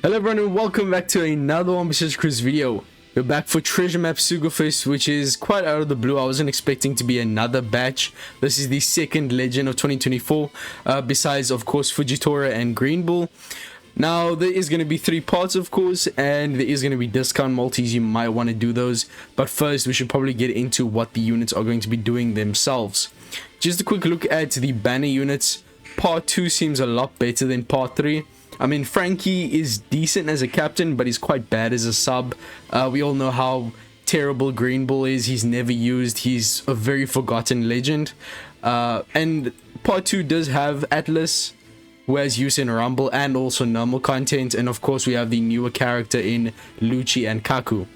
Hello everyone and welcome back to another One Cruise video. We're back for Treasure Map Sugo Fest, which is quite out of the blue. I wasn't expecting to be another batch. This is the second legend of 2024, besides of course Fujitora and Green Bull. Now there is going to be 3 parts of course, and there is going to be discount multis. You might want to do those, but first we should probably get into what the units are going to be doing themselves. Just a quick look at the banner units. Part 2 seems a lot better than part 3. I mean, Frankie is decent as a captain, but he's quite bad as a sub. We all know how terrible Green Bull is. He's never used. He's a very forgotten legend. And part 2 does have Atlas, who has use in Rumble and also normal content. And of course, we have the newer character in Lucci and Kaku.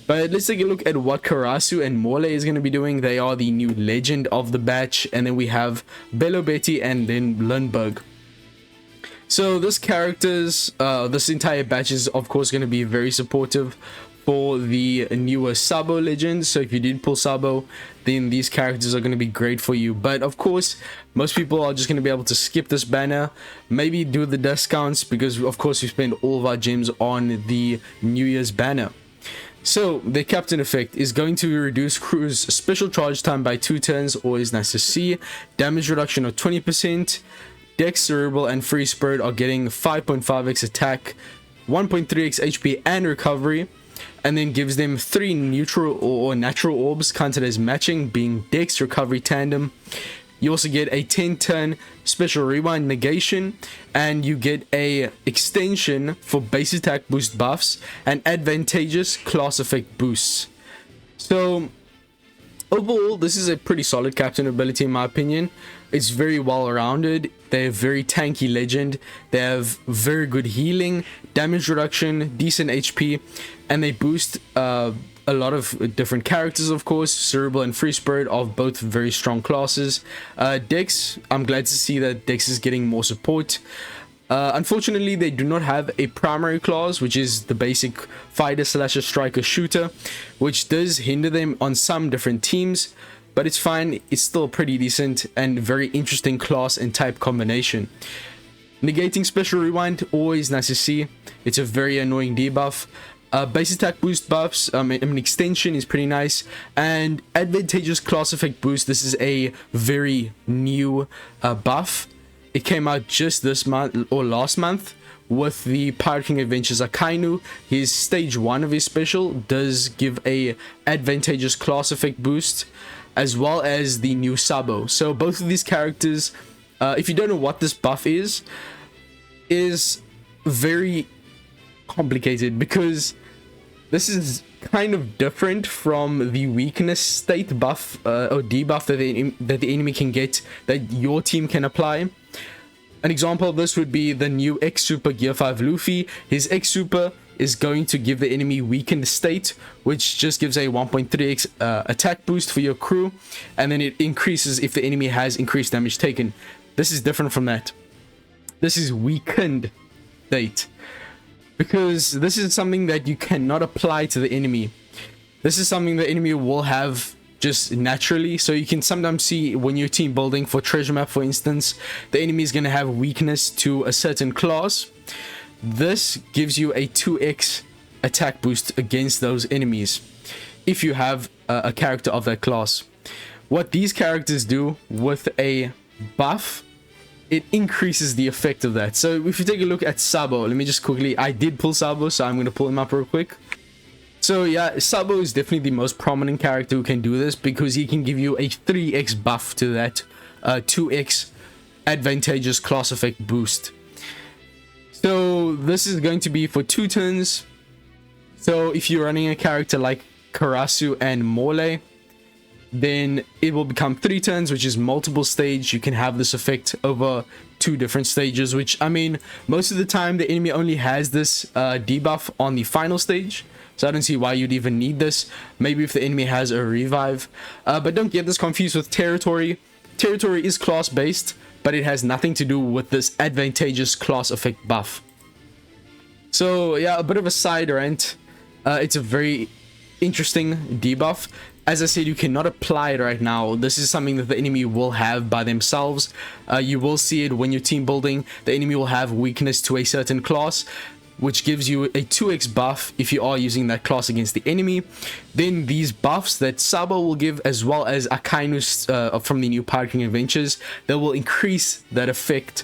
But let's take a look at what Karasu and Morley is going to be doing. They are the new legend of the batch. And then we have Bello Betty and then Lundberg. So this entire batch is of course going to be very supportive for the newer Sabo legends. So if you did pull Sabo, then these characters are going to be great for you. But of course, most people are just going to be able to skip this banner, maybe do the discounts, because of course we spend all of our gems on the New Year's banner. So the captain effect is going to reduce crew's special charge time by 2 turns, always nice to see. Damage reduction of 20%. Dex, Cerebral, and Free Spirit are getting 5.5x attack, 1.3x HP and recovery, and then gives them 3 neutral or natural orbs counted as matching, being Dex, Recovery, Tandem. You also get a 10-turn special rewind negation, and you get a extension for base attack boost buffs and advantageous class effect boosts. So overall, this is a pretty solid captain ability in my opinion. It's very well rounded. They're a very tanky legend. They have very good healing, damage reduction, decent HP, and they boost a lot of different characters, of course. Cerebral and Free Spirit are both very strong classes. Dex, I'm glad to see that Dex is getting more support. Unfortunately, they do not have a primary class, which is the basic fighter slash striker shooter, which does hinder them on some different teams. But it's fine. It's still pretty decent and very interesting class and type combination. Negating special rewind, always nice to see. It's a very annoying debuff. Base attack boost buffs, an extension is pretty nice. And advantageous class effect boost. This is a very new buff. It came out just this month or last month with the Pirate King Adventures Akainu. His stage 1 of his special does give a advantageous class effect boost, as well as the new Sabo. So both of these characters, if you don't know what this buff is very complicated, because this is kind of different from the weakness state buff or debuff that the enemy can get, that your team can apply. An example of this would be the new X Super Gear 5 Luffy. His X Super is going to give the enemy weakened state, which just gives a 1.3x attack boost for your crew, and then it increases if the enemy has increased damage taken. This is different from that. This is weakened state, because this is something that you cannot apply to the enemy. This is something the enemy will have just naturally. So you can sometimes see when you're team building for Treasure Map, for instance, the enemy is going to have weakness to a certain class. This gives you a 2x attack boost against those enemies if you have a character of that class. What these characters do with a buff, it increases the effect of that. So if you take a look at Sabo, let me just quickly, I did pull Sabo, so I'm going to pull him up real quick. So yeah, Sabo is definitely the most prominent character who can do this, because he can give you a 3x buff to that 2x advantageous class effect boost. So this is going to be for 2 turns. So if you're running a character like Karasu and Morley, then it will become 3 turns, which is multiple stage. You can have this effect over 2 different stages, which, I mean, most of the time the enemy only has this debuff on the final stage. So I don't see why you'd even need this. Maybe if the enemy has a revive. But don't get this confused with Territory. Territory is class based, but it has nothing to do with this advantageous class effect buff. So yeah, a bit of a side rant. It's a very interesting debuff. As I said, you cannot apply it right now. This is something that the enemy will have by themselves. You will see it when you're team building. The enemy will have weakness to a certain class. which gives you a 2x buff if you are using that class against the enemy. Then these buffs that Sabo will give, as well as Akainus from the new Pirate King Adventures, that will increase that effect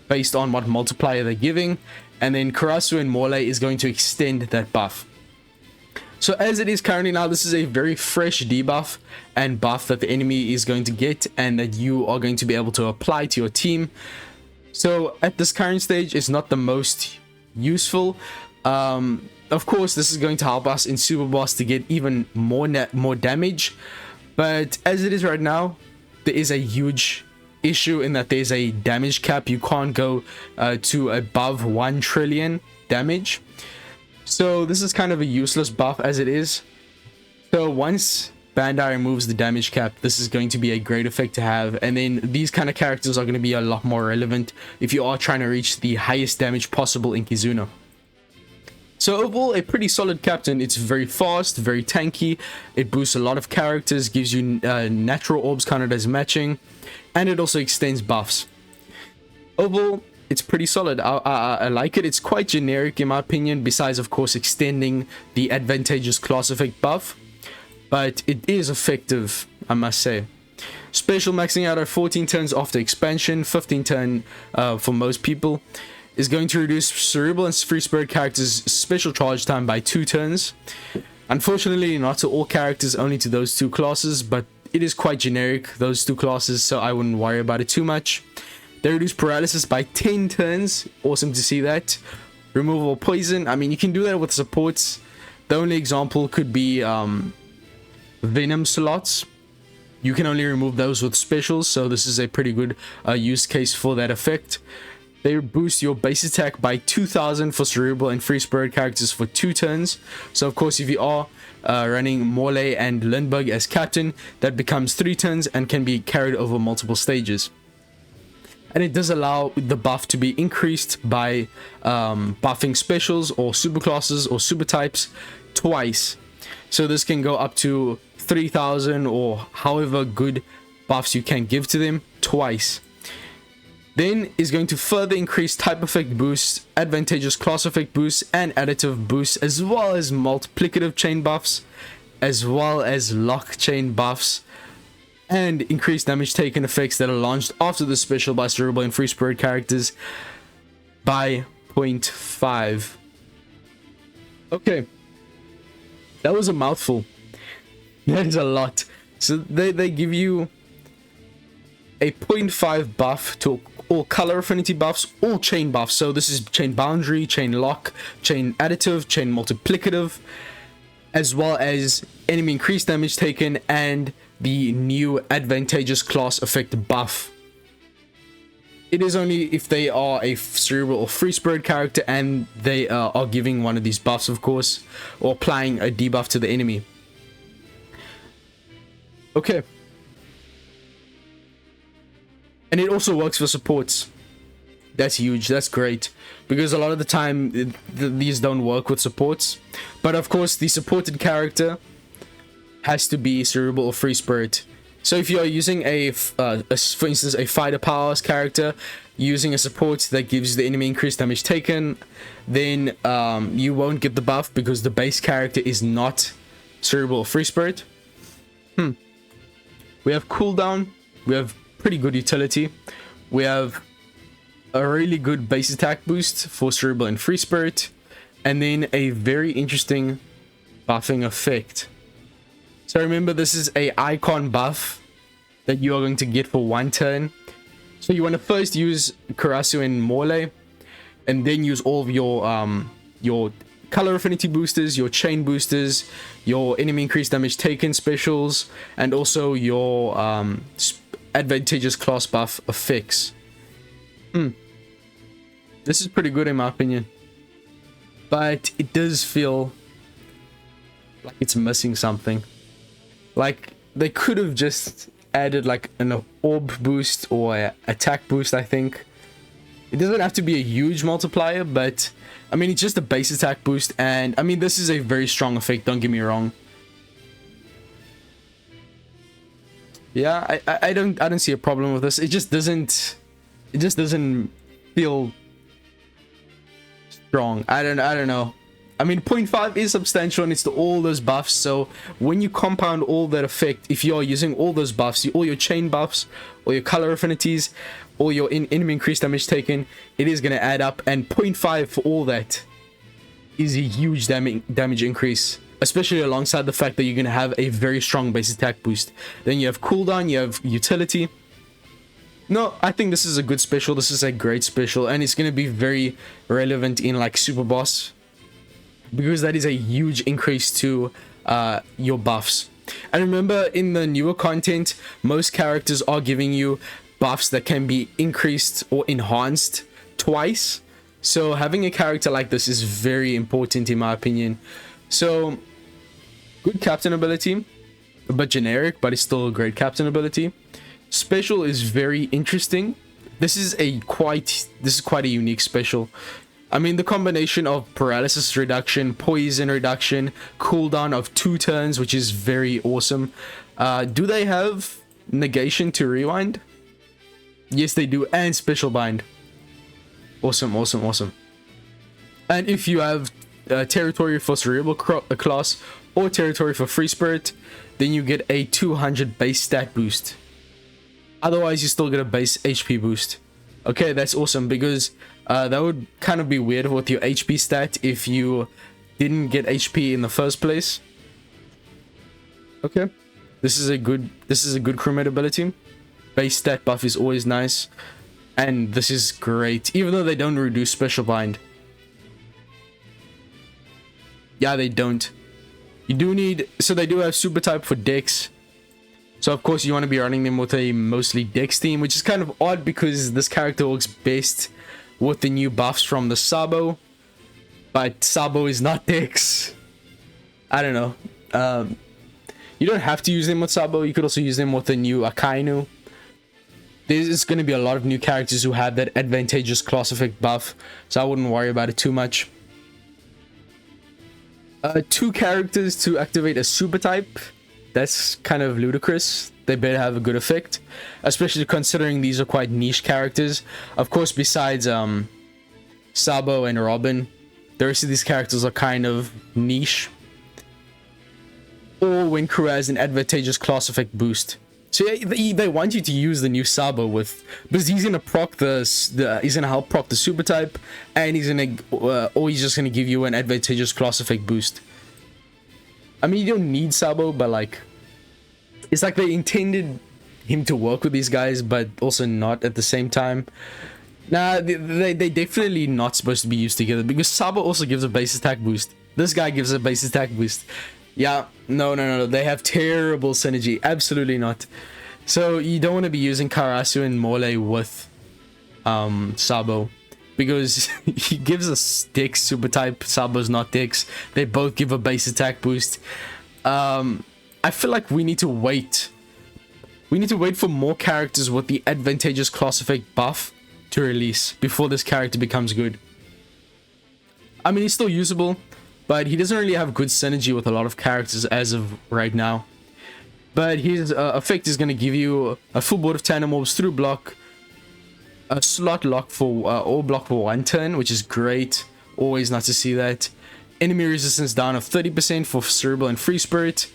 based on what multiplier they're giving. And then Karasu and Morley is going to extend that buff. So as it is currently now, this is a very fresh debuff and buff that the enemy is going to get and that you are going to be able to apply to your team. So at this current stage, it's not the most useful. Of course, this is going to help us in Super Boss to get even more damage. But as it is right now, there is a huge issue in that there's a damage cap. You can't go to above 1 trillion damage. So this is kind of a useless buff as it is. So once Bandai removes the damage cap, this is going to be a great effect to have. And then these kind of characters are going to be a lot more relevant if you are trying to reach the highest damage possible in Kizuna. So overall, a pretty solid captain. It's very fast, very tanky. It boosts a lot of characters, gives you natural orbs counted as matching, and it also extends buffs. Overall, it's pretty solid. I like it. It's quite generic in my opinion, besides of course extending the advantageous class effect buff, but it is effective, I must say. Special maxing out at 14 turns after expansion, 15 turn for most people, is going to reduce cerebral and free spirit characters special charge time by 2 turns. Unfortunately, not to all characters, only to those 2 classes, but it is quite generic, those 2 classes, so I wouldn't worry about it too much. They reduce paralysis by 10 turns. Awesome to see that. Removal of poison. I mean, you can do that with supports. The only example could be venom slots. You can only remove those with specials, so this is a pretty good use case for that effect. They boost your base attack by 2000 for cerebral and free spirit characters for 2 turns. So of course, if you are running Morley and Lindbergh as captain, that becomes 3 turns and can be carried over multiple stages. And it does allow the buff to be increased by buffing specials or super classes or super types twice. So this can go up to 3000 or however good buffs you can give to them twice. Then is going to further increase type effect boosts, advantageous class effect boosts, and additive boosts, as well as multiplicative chain buffs, as well as lock chain buffs, and increased damage taken effects that are launched after the special by cerebral and free spirit characters by 0.5. Okay, that was a mouthful. That is a lot. So they give you a 0.5 buff to all color affinity buffs, all chain buffs. So this is chain boundary, chain lock, chain additive, chain multiplicative, as well as enemy increased damage taken and the new advantageous class effect buff. It is only if they are a cerebral or free spirit character and they are giving one of these buffs, of course, or applying a debuff to the enemy. Okay. And it also works for supports. That's huge. That's great. Because a lot of the time, these don't work with supports. But of course, the supported character has to be cerebral or free spirit. So if you are using for instance, a fighter powers character, using a support that gives the enemy increased damage taken, then you won't get the buff because the base character is not cerebral or free spirit. We have cooldown. We have pretty good utility. We have a really good base attack boost for cerebral and free spirit, and then a very interesting buffing effect. So remember, this is a icon buff that you are going to get for 1 turn. So you want to first use Karasu and Morley, and then use all of your color affinity boosters, your chain boosters, your enemy increased damage taken specials, and also your advantageous class buff effects. This is pretty good in my opinion, but it does feel like it's missing something. Like they could have just added like an orb boost or a attack boost. I think it doesn't have to be a huge multiplier, but I mean, it's just a base attack boost, and I mean, this is a very strong effect, don't get me wrong. Yeah, I don't see a problem with this. It just doesn't feel strong. I don't know. I mean, 0.5 is substantial and it's to all those buffs. So when you compound all that effect, if you're using all those buffs, all your chain buffs, all your color affinities, all your enemy increased damage taken, it is going to add up. And 0.5 for all that is a huge damage increase, especially alongside the fact that you're going to have a very strong base attack boost. Then you have cooldown, you have utility. No, I think this is a good special. This is a great special, and it's going to be very relevant in like super boss, because that is a huge increase to your buffs. And remember, in the newer content, most characters are giving you buffs that can be increased or enhanced twice. So having a character like this is very important in my opinion. So good captain ability, but generic, but it's still a great captain ability. Special is very interesting. This is quite a unique special. I mean, the combination of paralysis reduction, poison reduction, cooldown of 2 turns, which is very awesome. Do they have negation to rewind? Yes, they do, and special bind. Awesome, awesome, awesome. And if you have territory for cerebral class or territory for free spirit, then you get a 200 base stat boost. Otherwise, you still get a base HP boost. Okay, that's awesome, because that would kind of be weird with your HP stat if you didn't get HP in the first place. Okay, this is a good crewmate ability. Base stat buff is always nice, and this is great, even though they don't reduce special bind. Yeah, they don't. You do need, so they do have super type for Dex. So of course you want to be running them with a mostly Dex team, which is kind of odd because this character works best with the new buffs from the Sabo, but Sabo is not Dex. I don't know. You don't have to use them with Sabo. You could also use them with the new Akainu. There's going to be a lot of new characters who have that advantageous class effect buff, so I wouldn't worry about it too much. 2 characters to activate a super type. That's kind of ludicrous. They better have a good effect, especially considering these are quite niche characters. Of course, besides Sabo and Robin, the rest of these characters are kind of niche. Or when crew has an advantageous class effect boost. So yeah, they want you to use the new Sabo because he's gonna proc he's gonna help proc the super type, and he's just gonna give you an advantageous class effect boost. I mean, you don't need Sabo, but like, it's like they intended him to work with these guys, but also not at the same time. Nah, they definitely not supposed to be used together, because Sabo also gives a base attack boost. This guy gives a base attack boost. Yeah, no, they have terrible synergy. Absolutely not. So you don't want to be using Karasu and Morley with Sabo, because he gives us Dex super type. Sabo's not Dex. They both give a base attack boost. I feel like we need to wait. We need to wait for more characters with the advantageous class effect buff to release before this character becomes good. I mean, he's still usable, but he doesn't really have good synergy with a lot of characters as of right now. But his effect is going to give you a full board of tandem orbs through block, a slot lock for all block for 1 turn, which is great. Always nice to see that. Enemy resistance down of 30% for cerebral and free spirit.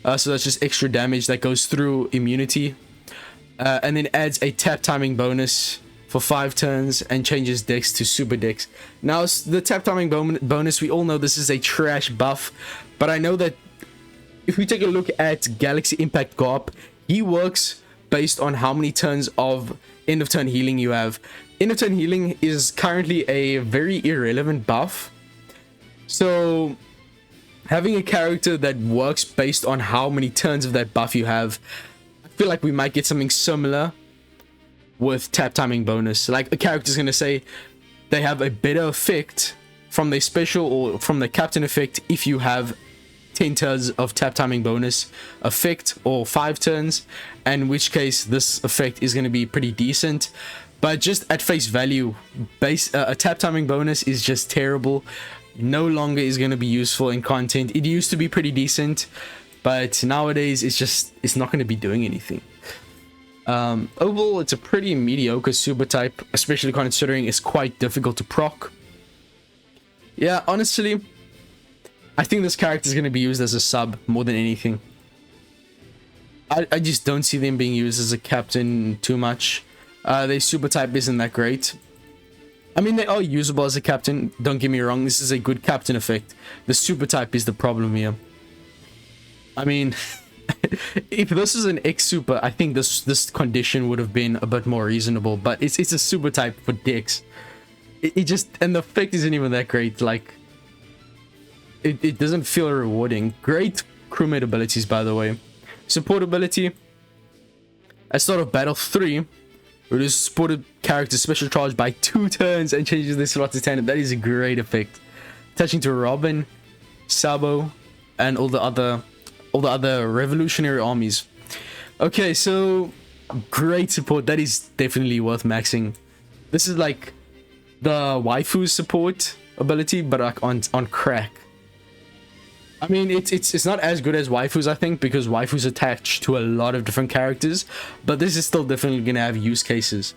So that's just extra damage that goes through immunity. And then adds a tap timing bonus for 5 turns and changes Dex to super Dex. Now, the tap timing bonus, we all know this is a trash buff, but I know that if we take a look at Galaxy Impact Garp, he works based on how many turns of end of turn healing you have. End of turn healing is currently a very irrelevant buff, so having a character that works based on how many turns of that buff you have, I feel like we might get something similar with tap timing bonus. Like, a character's gonna say they have a better effect from their special or from the captain effect if you have 10 turns of tap timing bonus effect or 5 turns, in which case this effect is going to be pretty decent. But just at face value, a tap timing bonus is just terrible. No longer is going to be useful in content. It used to be pretty decent, but nowadays it's not going to be doing anything. Overall, it's a pretty mediocre super type, especially considering it's quite difficult to proc. Yeah, honestly, I think this character is going to be used as a sub more than anything. I just don't see them being used as a captain too much. Their super type isn't that great. I mean, they are usable as a captain, don't get me wrong. This is a good captain effect. The super type is the problem here. I mean, if this is an X super, I think this condition would have been a bit more reasonable. But it's a super type for Dex. It just, and the effect isn't even that great. Like, it doesn't feel rewarding. Great crewmate abilities, by the way. Support ability. At start of battle 3, reduces supported character's special charge by 2 turns and changes their slot to 10. That is a great effect. Attaching to Robin, Sabo, and all the other revolutionary armies. Okay, so great support. That is definitely worth maxing. This is like the waifu support ability, but like on crack. I mean, it's not as good as waifus, I think, because waifus attach to a lot of different characters, but this is still definitely gonna have use cases.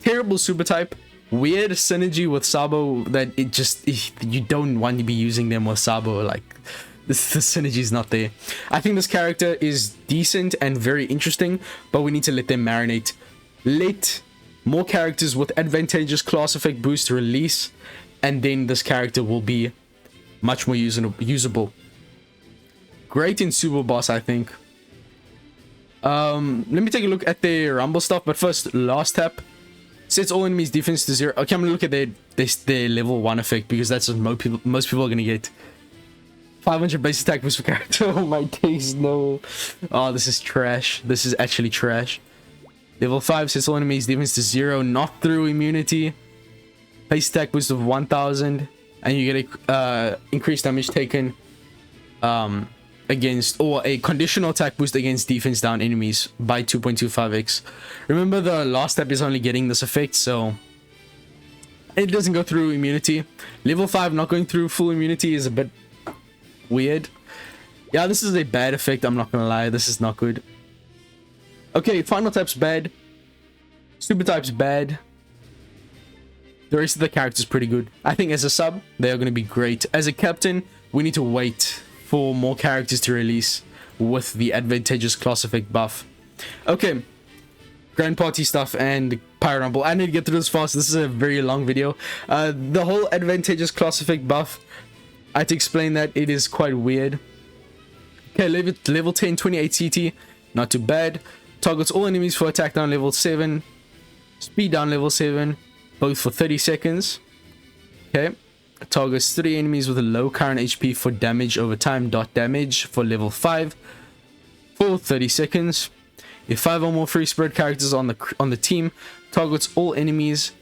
Terrible super type, weird synergy with Sabo that you don't want to be using them with Sabo. Like, the synergy is not there. I think this character is decent and very interesting, but we need to let them marinate. Let more characters with advantageous class effect boost release, and then this character will be much more usable. Great in Sugo boss, I think. Let me take a look at their rumble stuff, but first, last tap sets all enemies defense to 0. Okay, I'm gonna look at their level 1 effect, because that's what most people are gonna get. 500 base attack boost for character. Oh my days, no. Oh, this is trash. This is actually trash. Level 5 sets all enemies defense to 0, not through immunity. Base attack boost of 1000, and you get a increased damage taken against, or a conditional attack boost against defense down enemies by 2.25x. Remember, the last step is only getting this effect, so it doesn't go through immunity. Level 5 not going through full immunity is a bit weird. Yeah, this is a bad effect, I'm not gonna lie. This is not good. Okay, final type's bad. Super type's bad. The rest of the characters pretty good. I think as a sub, they are going to be great. As a captain, we need to wait for more characters to release with the advantageous class effect buff. Okay, Grand Party stuff and Pyro Rumble. I need to get through this fast. This is a very long video. The whole advantageous class effect buff, I had to explain that. It is quite weird. Okay, level 10, 28 CT. Not too bad. Targets all enemies for attack down level 7. Speed down level 7. Both for 30 seconds. Okay. Targets 3 enemies with a low current HP for damage over time. Dot damage for level 5 for 30 seconds. If 5 or more free spread characters on the team, targets all enemies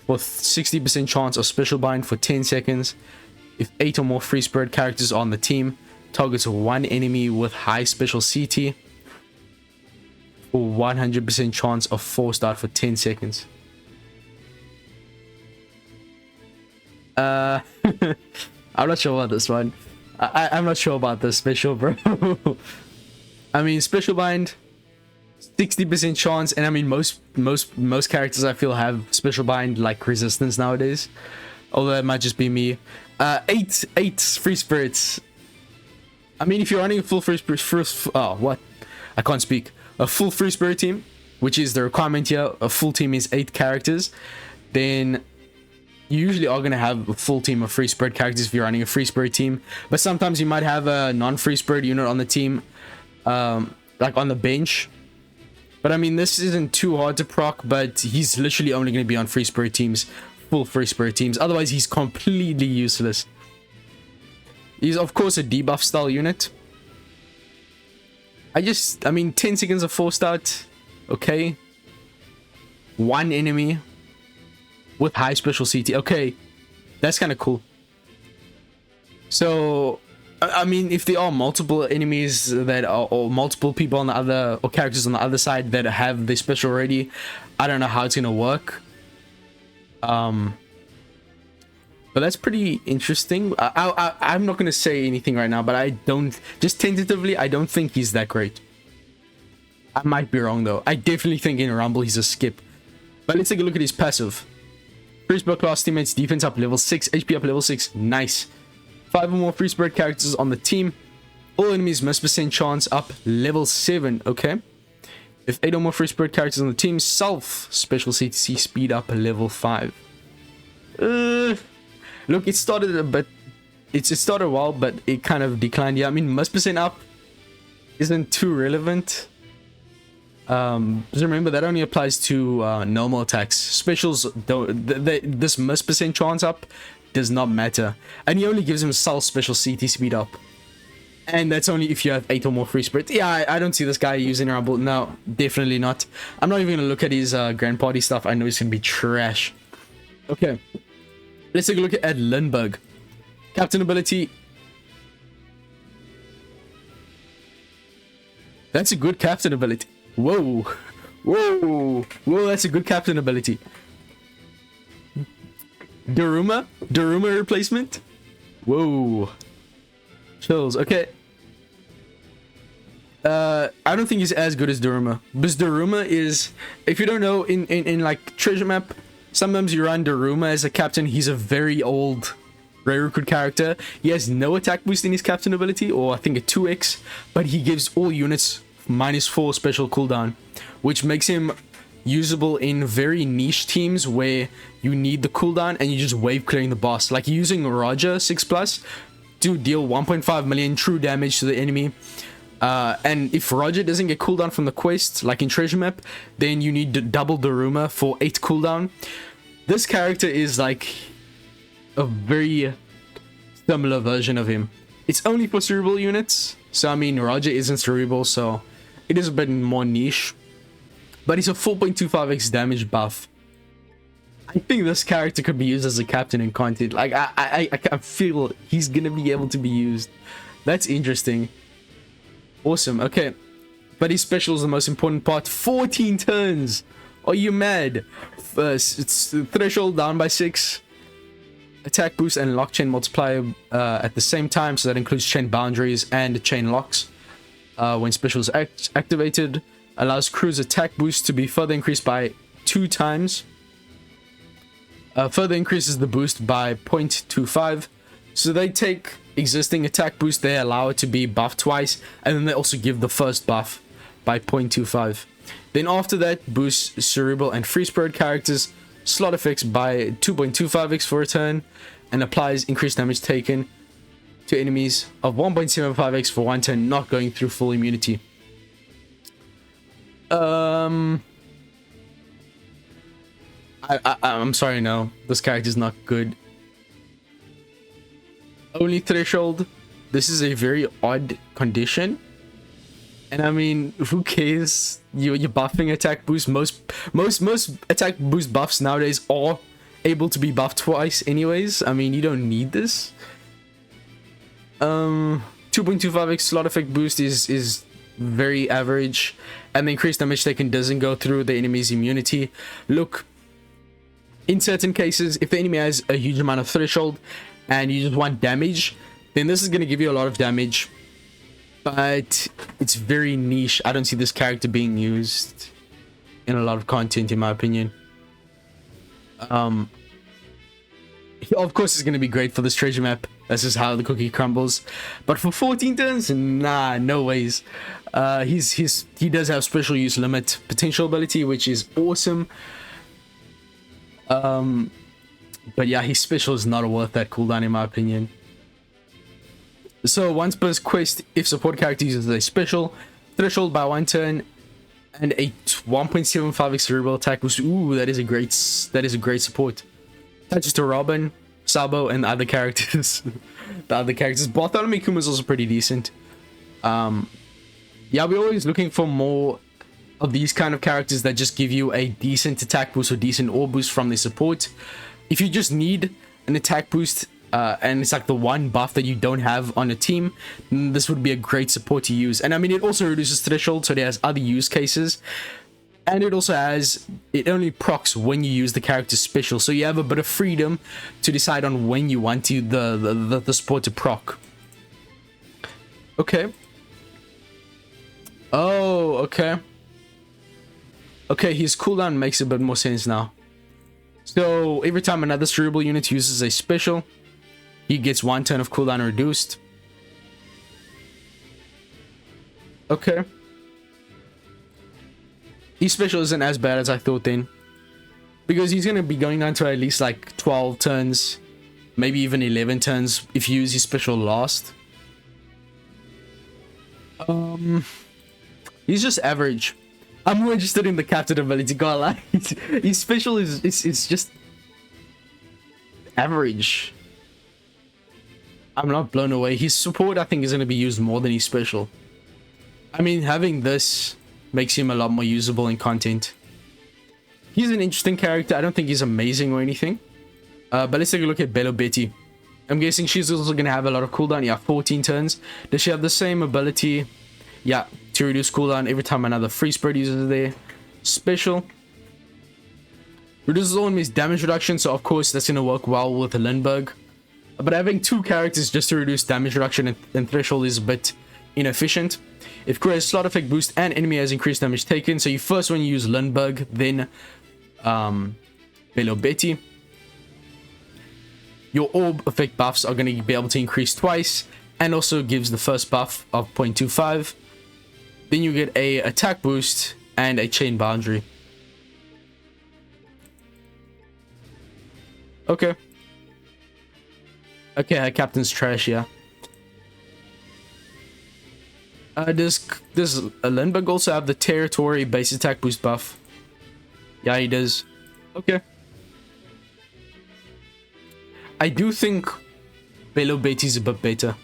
for 60% chance of special bind for 10 seconds. If 8 or more free spread characters on the team, targets 1 enemy with high special CT for 100% chance of force start for 10 seconds. I'm not sure about this one. I'm not sure about this special, bro. I mean, special bind, 60% chance, and I mean most characters I feel have special bind like resistance nowadays. Although that might just be me. 8 free spirits. I mean, if you're running a full free spirit, I can't speak. A full free spirit team, which is the requirement here. A full team is 8 characters. Then you usually are going to have a full team of free spirit characters if you're running a free spirit team, but sometimes you might have a non-free spirit unit on the team, like on the bench. But I mean, this isn't too hard to proc, but he's literally only going to be on free spirit teams, full free spirit teams. Otherwise, he's completely useless. He's of course a debuff style unit. I mean, 10 seconds of 4 start, okay. 1 enemy with high special CT. Okay, that's kind of cool. So, I mean, if there are multiple enemies that are, or multiple people on the other, or characters on the other side that have the special already, I don't know how it's gonna work. But that's pretty interesting. I'm not gonna say anything right now, but I don't, just tentatively, I don't think he's that great. I might be wrong though. I definitely think in Rumble he's a skip. But let's take a look at his passive. Free spirit class teammates, defense up level 6, HP up level 6. Nice. 5 or more free spirit characters on the team. All enemies miss percent chance up level 7. Okay. If 8 or more free spirit characters on the team, self special CTC speed up level 5. Look, it started a bit. It started well, but it kind of declined. Yeah, I mean, miss percent up isn't too relevant. Just remember that only applies to normal attacks. Specials don't. This miss percent chance up does not matter, and he only gives himself special CT speed up, and that's only if you have 8 or more free spirit. Yeah, I don't see this guy using Rumble. No, definitely not. I'm not even gonna look at his grand party stuff. I know it's gonna be trash. Okay, let's take a look at Lindbergh. Captain ability. That's a good captain ability. Whoa, whoa, whoa, that's a good captain ability. Daruma replacement. Whoa, chills. Okay, I don't think he's as good as Daruma, because Daruma is, if you don't know, in like treasure map, sometimes you run Daruma as a captain. He's a very old rare recruit character. He has no attack boost in his captain ability, or I think a 2x, but he gives all units -4 special cooldown, which makes him usable in very niche teams where you need the cooldown and you just wave clearing the boss, like using Roger 6+ to deal 1.5 million true damage to the enemy. And if Roger doesn't get cooldown from the quest, like in treasure map, then you need to double Daruma for 8 cooldown. This character is like a very similar version of him. It's only for cerebral units, so I mean Roger isn't cerebral, so it is a bit more niche, but he's a 4.25x damage buff. I think this character could be used as a captain in content. Like I feel he's gonna be able to be used. That's interesting. Awesome. Okay, but his special is the most important part. 14 turns. Are you mad? It's threshold down by 6. Attack boost and lock chain multiplier at the same time, so that includes chain boundaries and chain locks. When special is activated, allows crew's attack boost to be further increased by 2 times. Further increases the boost by 0.25. So they take existing attack boost, they allow it to be buffed twice, and then they also give the first buff by 0.25. Then after that, boosts cerebral and free spirit characters slot effects by 2.25x for a turn, and applies increased damage taken to enemies of 1.75x for 1 turn, not going through full immunity. I'm sorry, no, this character is not good. Only threshold. This is a very odd condition, and I mean, who cares? You're buffing attack boost. Most attack boost buffs nowadays are able to be buffed twice anyways. I mean, you don't need this. 2.25x slot effect boost is very average, and the increased damage taken doesn't go through the enemy's immunity. Look, in certain cases, if the enemy has a huge amount of threshold and you just want damage, then this is going to give you a lot of damage, but it's very niche. I don't see this character being used in a lot of content, in my opinion. Of course, it's going to be great for this treasure map. This is how the cookie crumbles, but for 14 turns, nah, no ways. He does have special use limit potential ability, which is awesome. But yeah, his special is not worth that cooldown, in my opinion. So once per quest, if support character uses a special, threshold by 1 turn, and a 1.75x cerebral attack boost. Ooh, that is a great support. Touches to Robin, Sabo, and the other characters. Bartholomew Kuma is also pretty decent. Yeah, we're always looking for more of these kind of characters that just give you a decent attack boost or decent ore boost from the support. If you just need an attack boost, and it's like the one buff that you don't have on a team, this would be a great support to use. And I mean, it also reduces threshold, so it has other use cases, and it also has, it only procs when you use the character's special, so you have a bit of freedom to decide on when you want to the support to proc. Okay. Okay, his cooldown makes a bit more sense now. So every time another cerebral unit uses a special, he gets 1 turn of cooldown reduced. Okay. His special isn't as bad as I thought then, because he's going to be going down to at least like 12 turns, maybe even 11 turns if you use his special last. He's just average. I'm more interested in the captain ability, can't lie. His special is just average. I'm not blown away. His support, I think, is going to be used more than his special. I mean, having this makes him a lot more usable in content. He's an interesting character. I don't think he's amazing or anything. But let's take a look at Bello Betty. I'm guessing she's also going to have a lot of cooldown. Yeah, 14 turns. Does she have the same ability? Yeah, to reduce cooldown every time another free spread user is there. Special. Reduces all enemies damage reduction. So, of course, that's going to work well with the Lindbergh. But having 2 characters just to reduce damage reduction and threshold is a bit inefficient. It creates slot effect boost and enemy has increased damage taken. So you first want to use Lindbergh, then Bello Betty. Your orb effect buffs are going to be able to increase twice, and also gives the first buff of 0.25. Then you get a attack boost and a chain boundary. Okay. Okay, her captain's trash, yeah. Does Lindbergh also have the territory base attack boost buff? Yeah, he does. Okay. I do think Bello Betty's a bit better.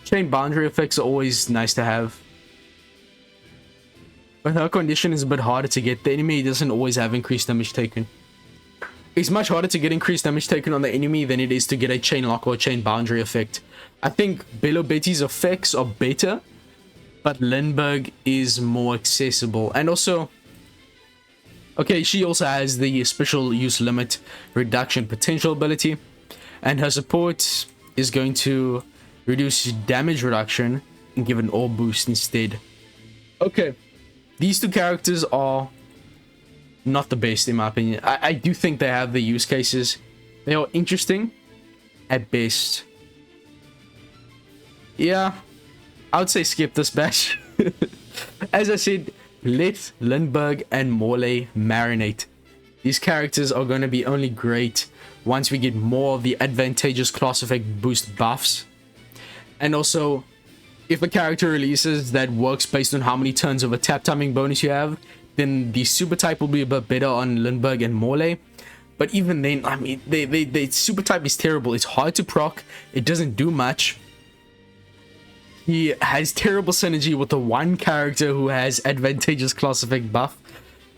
Chain boundary effects are always nice to have. But her condition is a bit harder to get. The enemy doesn't always have increased damage taken. It's much harder to get increased damage taken on the enemy than it is to get a chain lock or a chain boundary effect. I think Bello Betty's effects are better, but Lindbergh is more accessible. And also, okay, she also has the special use limit reduction potential ability, and her support is going to reduce damage reduction and give an orb boost instead. Okay, these 2 characters are not the best in my opinion. I do think they have the use cases. They are interesting at best. Yeah, I would say skip this batch. As I said, let Lindbergh and Morley marinate. These characters are going to be only great once we get more of the advantageous class effect boost buffs. And also, if a character releases that works based on how many turns of a tap timing bonus you have, then the super type will be a bit better on Lindbergh and Morley. But even then, I mean, the super type is terrible. It's hard to proc. It doesn't do much. He has terrible synergy with the one character who has advantageous class effect buff.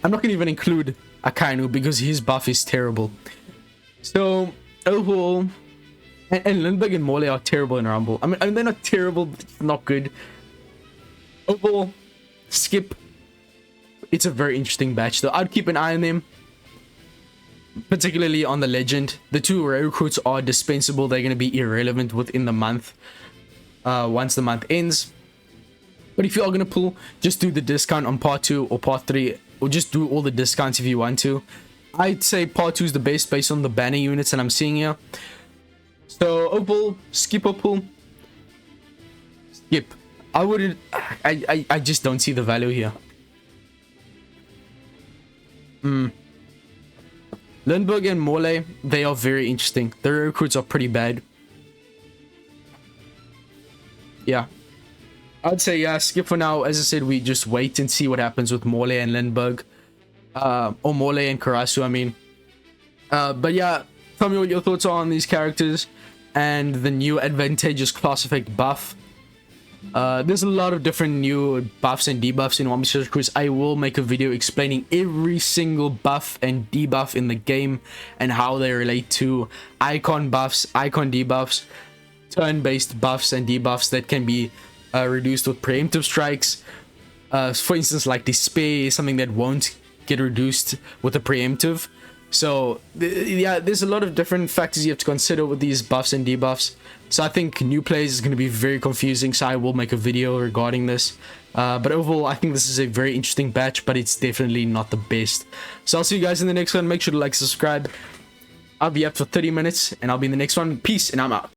I'm not going to even include Akainu because his buff is terrible. So, overall, and Lindbergh and Morley are terrible in Rumble. I mean, they're not terrible, not good. Overall, skip. It's a very interesting batch, though. I'd keep an eye on them, particularly on the legend. The 2 rare recruits are dispensable. They're going to be irrelevant within the month, once the month ends. But if you are going to pull, just do the discount on part 2 or part 3, or just do all the discounts if you want to. I'd say part 2 is the best based on the banner units that I'm seeing here. So overall, skip or pull? Skip. I wouldn't. I just don't see the value here. Lindbergh and Morley, they are very interesting. The recruits are pretty bad. Yeah, I'd say yeah, skip for now. As I said, we just wait and see what happens with Morley and Lindbergh, or Morley and Karasu, I mean. But yeah, tell me what your thoughts are on these characters and the new advantageous class effect buff. There's a lot of different new buffs and debuffs in One Piece Cruise. I will make a video explaining every single buff and debuff in the game and how they relate to icon buffs, icon debuffs, turn-based buffs and debuffs that can be reduced with preemptive strikes. For instance, like Despair is something that won't get reduced with a preemptive. So yeah, there's a lot of different factors you have to consider with these buffs and debuffs. So I think new players is going to be very confusing, so I will make a video regarding this. But overall, I think this is a very interesting batch, but it's definitely not the best. So I'll see you guys in the next one. Make sure to like, subscribe, I'll be up for 30 minutes and I'll be in the next one. Peace, and I'm out.